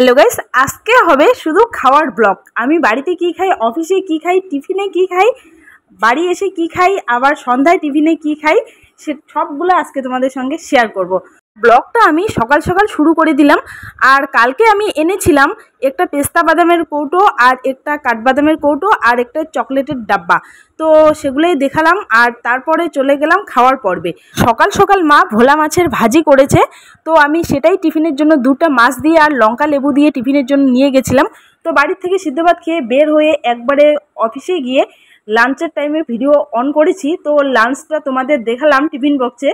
Hello guys, আজকে হবে শুধু খাওয়ার ব্লগ। আমি বাড়িতে কি খাই, অফিসে কি খাই, টিফিনে কি খাই, বাড়ি এসে কি খাই, আবার সন্ধ্যায় টিফিনে কি খাই, সে সবগুলো আজকে তোমাদের সঙ্গে শেয়ার করব। ব্লগটা আমি সকাল সকাল শুরু করে দিলাম। আর কালকে আমি এনেছিলাম একটা পেস্তা বাদামের কৌটো, আর একটা কাঠবাদামের কৌটো, আর একটা চকলেটের ডাব্বা। তো সেগুলোই দেখালাম, আর তারপরে চলে গেলাম খাওয়ার পর্বে। সকাল সকাল মা ভোলা মাছের ভাজি করেছে, তো আমি সেটাই টিফিনের জন্য দুটো মাছ দিয়ে আর লঙ্কা লেবু দিয়ে টিফিনের জন্য নিয়ে গেছিলাম। তো বাড়ির থেকে সিদ্ধ ভাত খেয়ে বের হয়ে একবারে অফিসে গিয়ে লাঞ্চের টাইমে ভিডিও অন করেছি। তো লাঞ্চটা তোমাদের দেখালাম টিফিন বক্সে।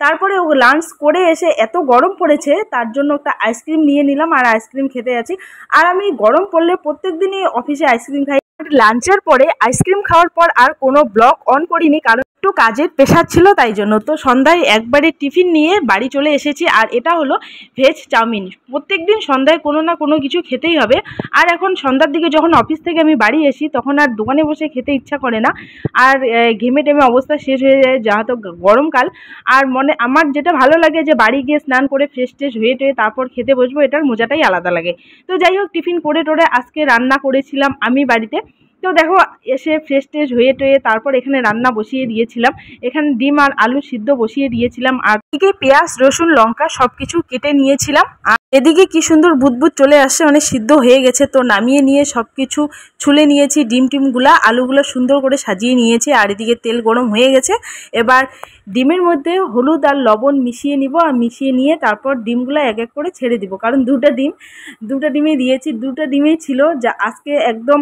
তারপরে ও লাঞ্চ করে এসে এত গরম পড়েছে, তার জন্য একটা আইসক্রিম নিয়ে নিলাম আর আইসক্রিম খেতে আছি। আর আমি গরম পড়লে প্রত্যেক দিনই অফিসে আইসক্রিম খাই। লাঞ্চের পরে আইসক্রিম খাওয়ার পর আর কোনো ব্লগ অন করিনি, কারণ একটু কাজের প্রেশার ছিল তাই জন্য। তো সন্ধ্যায় একবারে টিফিন নিয়ে বাড়ি চলে এসেছি, আর এটা হলো ভেজ চাউমিন। প্রত্যেক দিন সন্ধ্যায় কোনো না কোনো কিছু খেতেই হবে। আর এখন সন্ধ্যার দিকে যখন অফিস থেকে আমি বাড়ি আসি, তখন আর দোকানে বসে খেতে ইচ্ছা করে না। আর ঘেমে টেমে অবস্থা শেষ হয়ে যায়, যেহেতু গরমকাল। আর আমার যেটা ভালো লাগে যে বাড়ি গিয়ে স্নান করে ফ্রেশ ট্রেশ হয়ে টয়ে তারপর খেতে বসবো, এটার মজাটাই আলাদা লাগে। তো যাই হোক, টিফিন করে টোরে আজকে রান্না করেছিলাম আমি বাড়িতে। তো দেখো, এসে ফ্রেশ ট্রেশ হয়ে টয়ে তারপর এখানে রান্না বসিয়ে দিয়েছিলাম। এখানে ডিম আর আলু সিদ্ধ বসিয়ে দিয়েছিলাম, আর এদিকে পেঁয়াজ রসুন লঙ্কা সব কিছু কেটে নিয়েছিলাম। আর এদিকে কি সুন্দর বুদবুদ চলে আসছে, মানে সিদ্ধ হয়ে গেছে। তো নামিয়ে নিয়ে সব কিছু ছুলে নিয়েছি, ডিম টিমগুলা আলুগুলো সুন্দর করে সাজিয়ে নিয়েছি। আর এদিকে তেল গরম হয়ে গেছে। এবার ডিমের মধ্যে হলুদ আর লবণ মিশিয়ে নিব, আর মিশিয়ে নিয়ে তারপর ডিমগুলো এক এক করে ছেড়ে দিব, কারণ দুটো ডিমই দিয়েছি। দুটো ডিমেই ছিল, যা আজকে একদম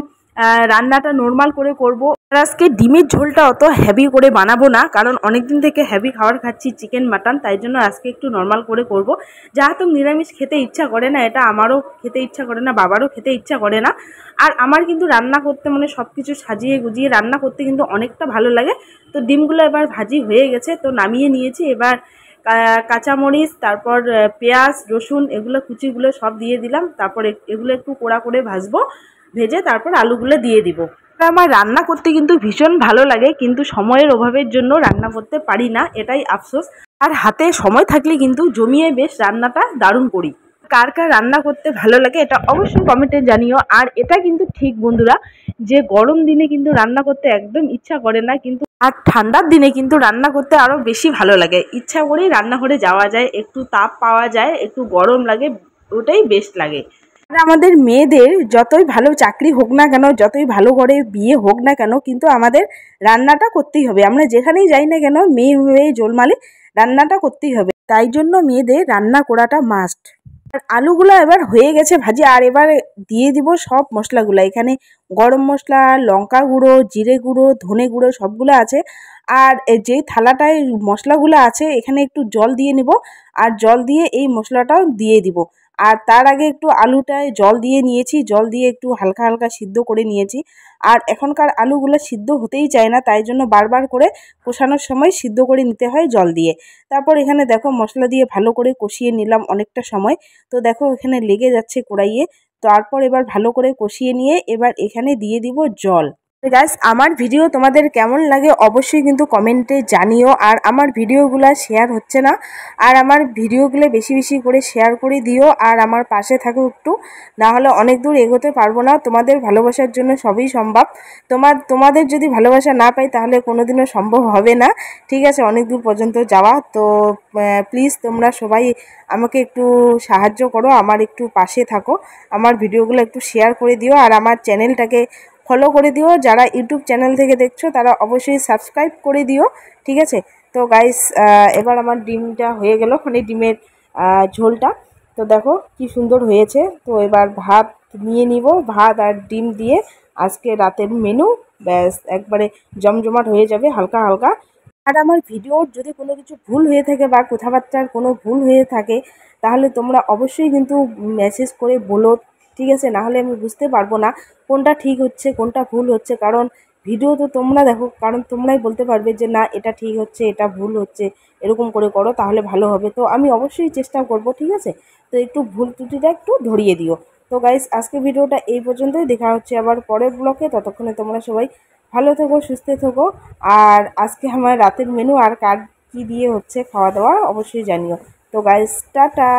রান্নাটা নর্মাল করে করব। আর আজকে ডিমের ঝোলটা অত হেভি করে বানাবো না, কারণ অনেক দিন থেকে হেভি খাবার খাচ্ছি, চিকেন মাটন, তাই জন্য আজকে একটু নর্মাল করে করব। যেহেতু নিরামিষ খেতে ইচ্ছা করে না, এটা আমারও খেতে ইচ্ছা করে না, বাবারও খেতে ইচ্ছা করে না। আর আমার কিন্তু রান্না করতে, মানে সব কিছু সাজিয়ে গুজিয়ে রান্না করতে কিন্তু অনেকটা ভালো লাগে। তো ডিমগুলো এবার ভাজি হয়ে গেছে, তো নামিয়ে নিয়েছি। এবার কাঁচামরিচ, তারপর পেঁয়াজ রসুন এগুলো কুচিগুলো সব দিয়ে দিলাম। তারপর এগুলো একটু কড়া করে ভাজবো, ভেজে তারপর আলুগুলো দিয়ে দিব। আমার রান্না করতে কিন্তু ভীষণ ভালো লাগে, কিন্তু সময়ের অভাবের জন্য রান্না করতে পারি না, এটাই আফসোস। আর হাতে সময় থাকলে কিন্তু জমিয়ে বেশ রান্নাটা দারুণ করি। কার কার রান্না করতে ভালো লাগে এটা অবশ্যই কমেন্টে জানিও। আর এটা কিন্তু ঠিক বন্ধুরা, যে গরম দিনে কিন্তু রান্না করতে একদম ইচ্ছা করে না, কিন্তু আর ঠান্ডার দিনে কিন্তু রান্না করতে আরও বেশি ভালো লাগে। ইচ্ছা করেই রান্নাঘরে যাওয়া যায়, একটু তাপ পাওয়া যায়, একটু গরম লাগে, ওটাই বেস্ট লাগে। আর আমাদের মেয়েদের যতই ভালো চাকরি হোক না কেন, যতই ভালো করে বিয়ে হোক না কেন, কিন্তু আমাদের রান্নাটা করতেই হবে। আমরা যেখানেই যাই না কেন, মেয়ে হয়ে জলমালে রান্নাটা করতেই হবে। তাই জন্য মেয়েদের রান্না করাটা মাস্ট। আর আলুগুলো এবার হয়ে গেছে ভাজি, আর এবার দিয়ে দিব সব মশলাগুলো। এখানে গরম মশলা, লঙ্কা গুঁড়ো, জিরে গুঁড়ো, ধনে গুঁড়ো সবগুলো আছে। আর যেই থালাটায় মশলাগুলো আছে, এখানে একটু জল দিয়ে নিব, আর জল দিয়ে এই মশলাটাও দিয়ে দিব। আর তার আগে একটু আলুটায় জল দিয়ে নিয়েছি, জল দিয়ে একটু হালকা হালকা সিদ্ধ করে নিয়েছি। আর এখনকার আলুগুলো সিদ্ধ হতেই চায় না, তাই জন্য বারবার করে কষানোর সময় সিদ্ধ করে নিতে হয় জল দিয়ে। তারপর এখানে দেখো মশলা দিয়ে ভালো করে কষিয়ে নিলাম অনেকটা সময়। তো দেখো এখানে লেগে যাচ্ছে কড়াইয়ে। তারপর এবার ভালো করে কষিয়ে নিয়ে এবার এখানে দিয়ে দিব জল। গাইস, আমার ভিডিও তোমাদের কেমন লাগে অবশ্যই কিন্তু কমেন্টে জানিও। আর আমার ভিডিওগুলো শেয়ার হচ্ছে না, আর আমার ভিডিওগুলো বেশি বেশি করে শেয়ার করে দিও, আর আমার পাশে থাকো একটু, না হলে অনেক দূর এগোতে পারবো না। তোমাদের ভালোবাসার জন্য সবই সম্ভব। তোমাদের যদি ভালোবাসা না পাই তাহলে কোনোদিনও সম্ভব হবে না, ঠিক আছে, অনেক দূর পর্যন্ত যাওয়া। তো প্লিজ তোমরা সবাই আমাকে একটু সাহায্য করো, আমার একটু পাশে থাকো, আমার ভিডিওগুলো একটু শেয়ার করে দিও, আর আমার চ্যানেলটাকে ফলো করে দিও। যারা ইউটিউব চ্যানেল থেকে দেখছো তারা অবশ্যই সাবস্ক্রাইব করে দিও, ঠিক আছে। তো গাইস, এবার আমার ডিমটা হয়ে গেল, মানে ডিমের ঝোলটা। তো দেখো কি সুন্দর হয়েছে। তো এবার ভাত নিয়ে নিব, ভাত আর ডিম দিয়ে আজকে রাতের মেনু ব্যাস একবারে জমজমাট হয়ে যাবে হালকা হালকা। আর আমার ভিডিওর যদি কোনো কিছু ভুল হয়ে থাকে বা কথাবার্তার কোনো ভুল হয়ে থাকে, তাহলে তোমরা অবশ্যই কিন্তু মেসেজ করে বলো, ঠিক আছে, নাহলে আমি বুঝতে পারবো না কোনটা ঠিক হচ্ছে কোনটা ভুল হচ্ছে। কারণ ভিডিও তো তোমরা দেখো, কারণ তোমরাই বলতে পারবে যে না এটা ঠিক হচ্ছে এটা ভুল হচ্ছে, এরকম করে করো তাহলে ভালো হবে। তো আমি অবশ্যই চেষ্টা করব, ঠিক আছে। তো একটু ভুল ত্রুটিটা একটু ধরিয়ে দিও। তো গাইস, আজকে ভিডিওটা এই পর্যন্তই, দেখা হচ্ছে আবার পরের ব্লগে। ততক্ষণে তোমরা সবাই ভালো থেকো, সুস্থ থেকো। আর আজকে আমার রাতের মেনু আর কার কী দিয়ে হচ্ছে খাওয়া দাওয়া অবশ্যই জানিও। তো গাইস, টাটা।